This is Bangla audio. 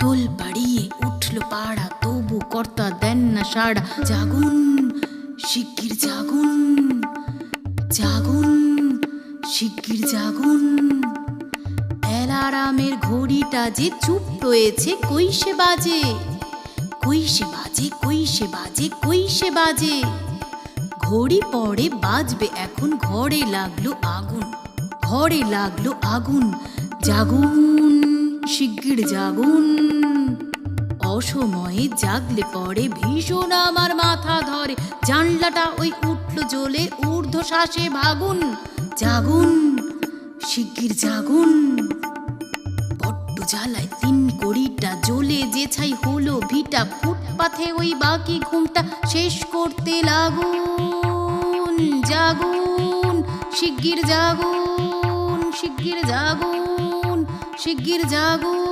তোল বাড়িয়ে উঠল পাড়া, তবু কর্তা দেন না সাড়া। জাগুন, শিগগির জাগুন, জাগুন, শিগগির জাগুন। অ্যালার্মের ঘড়িটা যে চুপ রয়েছে, কইসে বাজে, কইসে বাজে, কইসে বাজে, কইসে বাজে। ঘড়ি পরে বাজবে এখন, ঘরে লাগলো আগুন, ঘরে লাগলো আগুন। জাগুন, শিগগির জাগুন। অসময়ে জাগলে পরে ভীষণ আমার মাথা ধরে, জানলাটা ওই উঠল জ্বলে, ঊর্ধ্বশ্বাসে ভাগুন। জাগুন, শিগগির জাগুন। বড্ড জ্বালায় তিন কড়িটা জ্বলে যে ছাই হলো ভিটা, ফুটপাথে ওই বাকি ঘুমটা শেষ করতে লাগুন। জাগুন, শিগগির জাগুন, শিগগির জাগুন, শিগগির জাগুন।